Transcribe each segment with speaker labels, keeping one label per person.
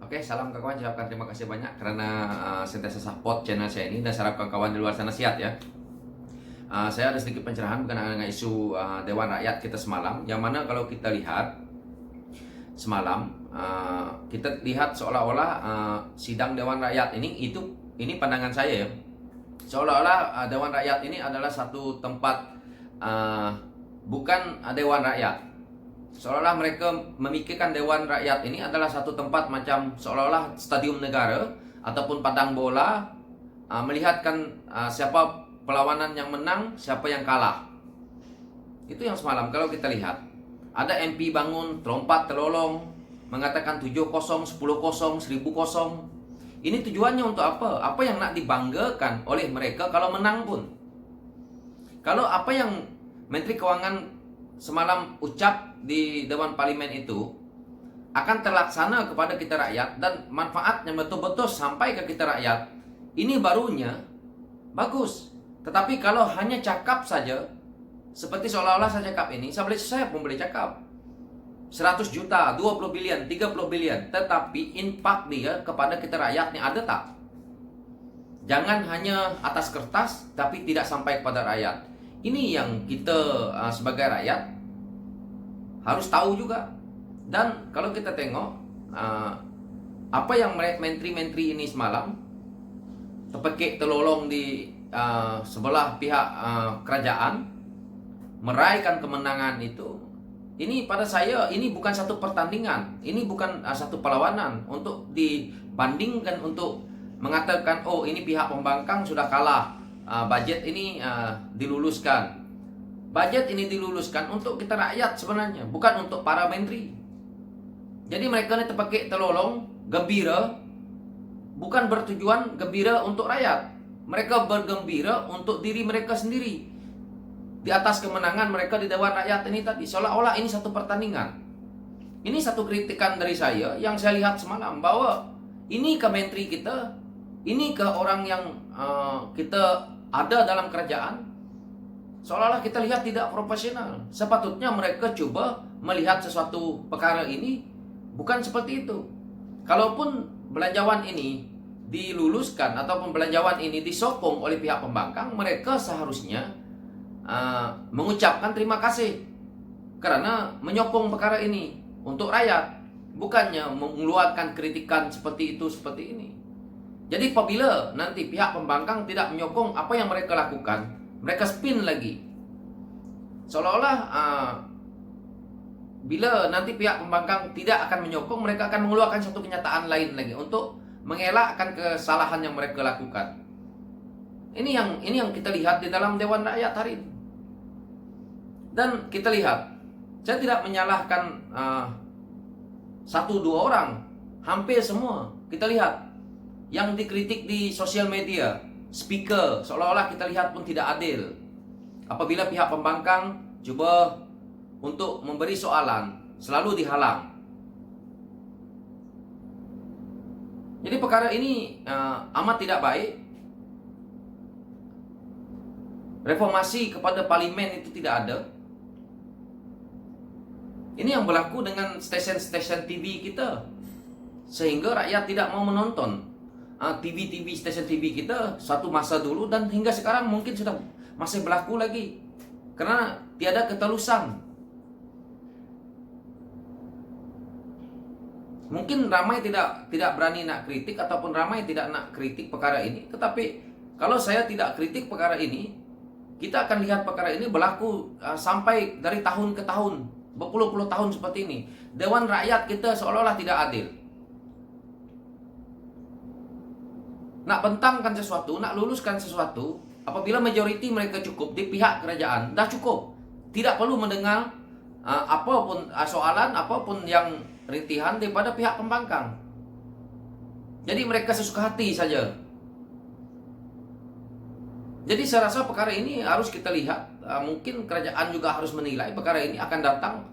Speaker 1: Oke, salam kawan, saya ucapkan terima kasih banyak karena sentiasa support channel saya ini dan saya harapkan kawan di luar sana sehat ya. Saya ada sedikit pencerahan berkenaan dengan isu Dewan Rakyat kita semalam, yang mana kalau kita lihat semalam kita lihat seolah-olah sidang Dewan Rakyat ini pandangan saya ya, seolah-olah Dewan Rakyat ini adalah satu tempat bukan Dewan Rakyat. Seolah-olah mereka memikirkan Dewan Rakyat ini adalah satu tempat macam seolah-olah stadium negara ataupun padang bola, melihatkan siapa perlawanan yang menang, siapa yang kalah. Itu yang semalam kalau kita lihat. Ada MP bangun, terlompat, terlolong, mengatakan 7-0, 10-0, 1000-0. Ini tujuannya untuk apa? Apa yang nak dibanggakan oleh mereka kalau menang pun? Kalau apa yang Menteri Keuangan semalam ucap di Dewan Parlimen itu akan terlaksana kepada kita rakyat dan manfaatnya betul-betul sampai ke kita rakyat, ini barunya bagus. Tetapi kalau hanya cakap saja, seperti seolah-olah saya cakap ini, saya pun boleh cakap 100 juta, 20 bilion, 30 bilion, tetapi impak dia kepada kita rakyat ini ada tak? Jangan hanya atas kertas tapi tidak sampai kepada rakyat. Ini yang kita sebagai rakyat harus tahu juga. Dan kalau kita tengok apa yang menteri-menteri ini semalam terpekik terlolong di sebelah pihak kerajaan meraihkan kemenangan itu, ini pada saya ini bukan satu pertandingan, ini bukan satu perlawanan untuk dibandingkan untuk mengatakan oh ini pihak pembangkang sudah kalah. Budget ini diluluskan. Budget ini diluluskan untuk kita rakyat sebenarnya, bukan untuk para menteri. Jadi mereka ini terpakai terlolong, gembira, bukan bertujuan gembira untuk rakyat. Mereka bergembira untuk diri mereka sendiri. Di atas kemenangan mereka di Dewan Rakyat ini tadi, seolah-olah ini satu pertandingan. Ini satu kritikan dari saya yang saya lihat semalam, bahwa ini ke menteri kita, ini ke orang yang kita ada dalam kerajaan, seolah-olah kita lihat tidak profesional. Sepatutnya mereka coba melihat sesuatu perkara ini bukan seperti itu. Kalaupun belanjawan ini diluluskan ataupun belanjawan ini disokong oleh pihak pembangkang, mereka seharusnya mengucapkan terima kasih karena menyokong perkara ini untuk rakyat, bukannya mengeluarkan kritikan seperti itu, seperti ini. Jadi apabila nanti pihak pembangkang tidak menyokong apa yang mereka lakukan, mereka spin lagi. Seolah-olah bila nanti pihak pembangkang tidak akan menyokong, mereka akan mengeluarkan satu kenyataan lain lagi untuk mengelakkan kesalahan yang mereka lakukan. Ini yang kita lihat di dalam Dewan Rakyat hari ini. Dan kita lihat, saya tidak menyalahkan satu dua orang, hampir semua kita lihat yang dikritik di sosial media, speaker, seolah-olah kita lihat pun tidak adil. Apabila pihak pembangkang coba untuk memberi soalan, selalu dihalang. Jadi perkara ini amat tidak baik. Reformasi kepada parlimen itu tidak ada. Ini yang berlaku dengan stesen-stesen TV kita, sehingga rakyat tidak mau menonton TV stesen TV kita suatu masa dulu, dan hingga sekarang mungkin sudah masih berlaku lagi karena tiada ketelusan. Mungkin ramai tidak berani nak kritik ataupun ramai tidak nak kritik perkara ini, tetapi kalau saya tidak kritik perkara ini, kita akan lihat perkara ini berlaku sampai dari tahun ke tahun, berpuluh-puluh tahun seperti ini. Dewan Rakyat kita seolah-olah tidak adil. Nak bentangkan sesuatu, nak luluskan sesuatu, apabila majoriti mereka cukup di pihak kerajaan, dah cukup. Tidak perlu mendengar apapun soalan, apapun yang rintihan daripada pihak pembangkang. Jadi mereka sesuka hati saja. Jadi saya rasa perkara ini harus kita lihat. Mungkin kerajaan juga harus menilai perkara ini akan datang.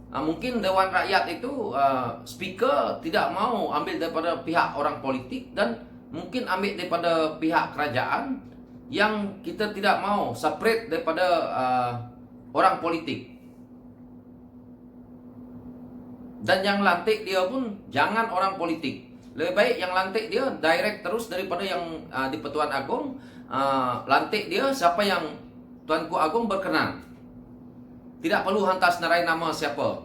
Speaker 1: Mungkin Dewan Rakyat itu speaker tidak mau ambil daripada pihak orang politik, dan mungkin ambil daripada pihak kerajaan yang kita tidak mau separate daripada orang politik. Dan yang lantik dia pun jangan orang politik. Lebih baik yang lantik dia direct terus daripada yang di Pertuan Agong lantik dia siapa yang Tuanku Agong berkenan. Tidak perlu hantar senarai nama siapa.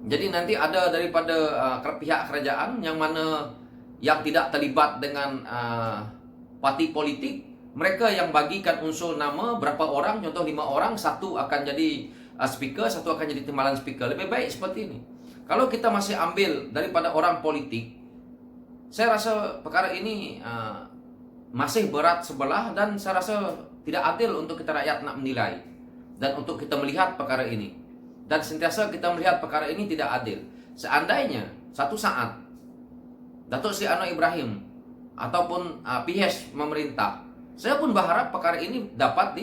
Speaker 1: Jadi nanti ada daripada pihak kerajaan yang mana yang tidak terlibat dengan parti politik, mereka yang bagikan unsur nama berapa orang, contoh 5 orang, satu akan jadi speaker, satu akan jadi timbalan speaker. Lebih baik seperti ini. Kalau kita masih ambil daripada orang politik, saya rasa perkara ini masih berat sebelah dan saya rasa tidak adil untuk kita rakyat nak menilai dan untuk kita melihat perkara ini. Dan sentiasa kita melihat perkara ini tidak adil. Seandainya satu saat Datuk Seri Anwar Ibrahim ataupun PH memerintah, saya pun berharap perkara ini dapat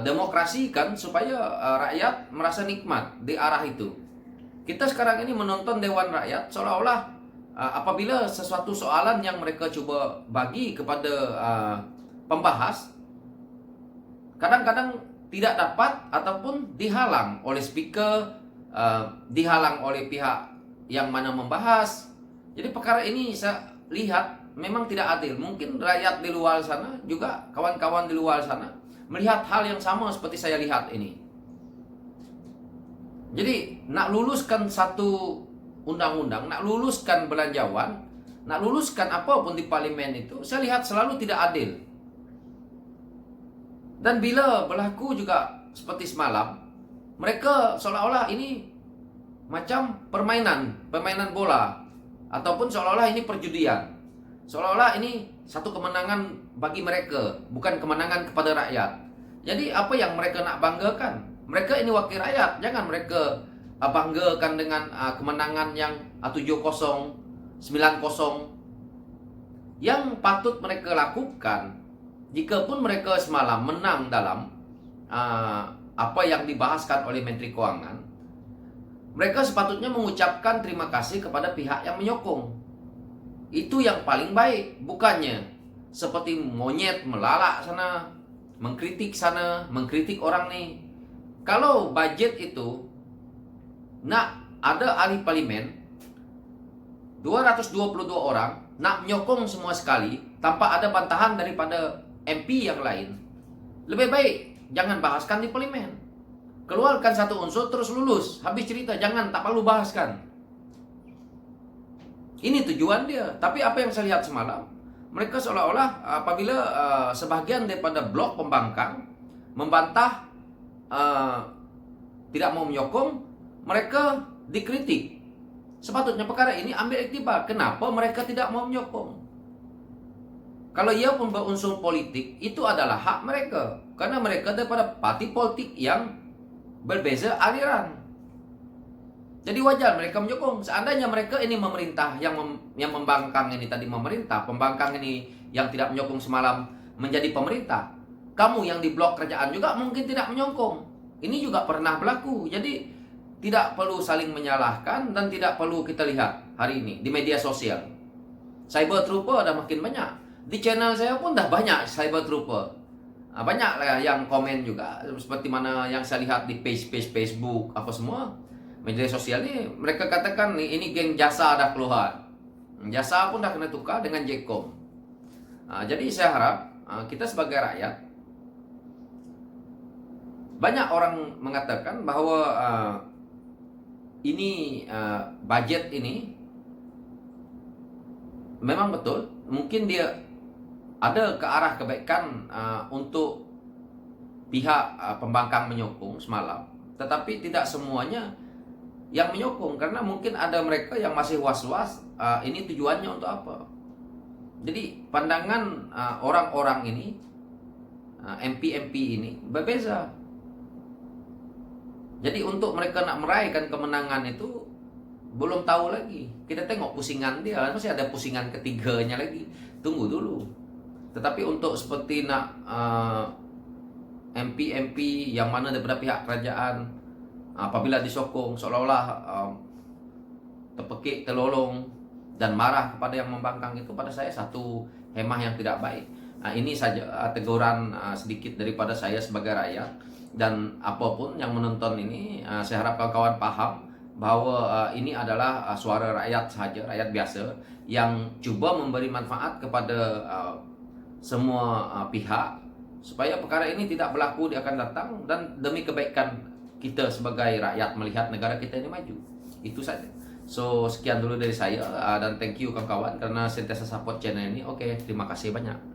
Speaker 1: demokrasikan supaya rakyat merasa nikmat di arah itu. Kita sekarang ini menonton Dewan Rakyat seolah-olah apabila sesuatu soalan yang mereka cuba bagi kepada pembahas, kadang-kadang tidak dapat ataupun dihalang oleh speaker, dihalang oleh pihak yang mana membahas. Jadi perkara ini saya lihat memang tidak adil. Mungkin rakyat di luar sana juga, kawan-kawan di luar sana melihat hal yang sama seperti saya lihat ini. Jadi nak luluskan satu undang-undang, nak luluskan belanjawan, nak luluskan apapun di parlimen itu, saya lihat selalu tidak adil. Dan bila berlaku juga seperti semalam, mereka seolah-olah ini macam permainan bola, ataupun seolah-olah ini perjudian. Seolah-olah ini satu kemenangan bagi mereka, bukan kemenangan kepada rakyat. Jadi apa yang mereka nak banggakan? Mereka ini wakil rakyat, jangan mereka banggakan dengan kemenangan yang 7-0, 9-0. Yang patut mereka lakukan, jika pun mereka semalam menang dalam apa yang dibahaskan oleh Menteri Kewangan, mereka sepatutnya mengucapkan terima kasih kepada pihak yang menyokong. Itu yang paling baik, bukannya seperti monyet melalak sana, mengkritik sana, mengkritik orang nih. Kalau budget itu nak ada ahli parlimen 222 orang nak menyokong semua sekali tanpa ada bantahan daripada MP yang lain, lebih baik jangan bahaskan di parlimen. Keluarkan satu unsur terus lulus, habis cerita, jangan, tak perlu bahaskan. Ini tujuan dia. Tapi apa yang saya lihat semalam, mereka seolah-olah apabila sebahagian daripada blok pembangkang membantah, tidak mau menyokong, mereka dikritik. Sepatutnya perkara ini ambil iktibar. Kenapa mereka tidak mau menyokong? Kalau ia pun berunsur politik, itu adalah hak mereka. Karena mereka daripada parti politik yang berbeza aliran. Jadi wajar mereka menyokong. Seandainya mereka ini memerintah, yang membangkang ini tadi memerintah, pembangkang ini yang tidak menyokong semalam menjadi pemerintah, kamu yang di blok kerajaan juga mungkin tidak menyokong. Ini juga pernah berlaku. Jadi tidak perlu saling menyalahkan dan tidak perlu kita lihat hari ini di media sosial. Cyber trooper dah makin banyak. Di channel saya pun dah banyak cyber trooper. Banyak lah yang komen juga, seperti mana yang saya lihat di page Facebook apa semua media sosial ini, mereka katakan ini geng jasa dah keluar. Jasa pun dah kena tukar dengan Jcom. Jadi saya harap kita sebagai rakyat, banyak orang mengatakan bahwa ini budget ini memang betul, mungkin dia ada ke arah kebaikan untuk pihak pembangkang menyokong semalam, tetapi tidak semuanya yang menyokong, karena mungkin ada mereka yang masih was-was ini tujuannya untuk apa. Jadi pandangan orang-orang ini, MP-MP ini berbeza. Jadi untuk mereka nak meraihkan kemenangan itu belum tahu lagi. Kita tengok pusingan dia, masih ada pusingan ketiganya lagi. Tunggu dulu. Tetapi untuk seperti nak MP-MP yang mana daripada pihak kerajaan, apabila disokong seolah-olah terpekik, terlolong dan marah kepada yang membangkang, itu pada saya satu hemah yang tidak baik. Ini saja teguran sedikit daripada saya sebagai rakyat. dan apapun yang menonton ini, saya harap kawan-kawan paham bahwa ini adalah suara rakyat saja, rakyat biasa yang coba memberi manfaat kepada semua pihak supaya perkara ini tidak berlaku di akan datang dan demi kebaikan kita sebagai rakyat melihat negara kita ini maju. Itu saja. So, sekian dulu dari saya dan thank you kawan-kawan karena sentiasa support channel ini. Oke, terima kasih banyak.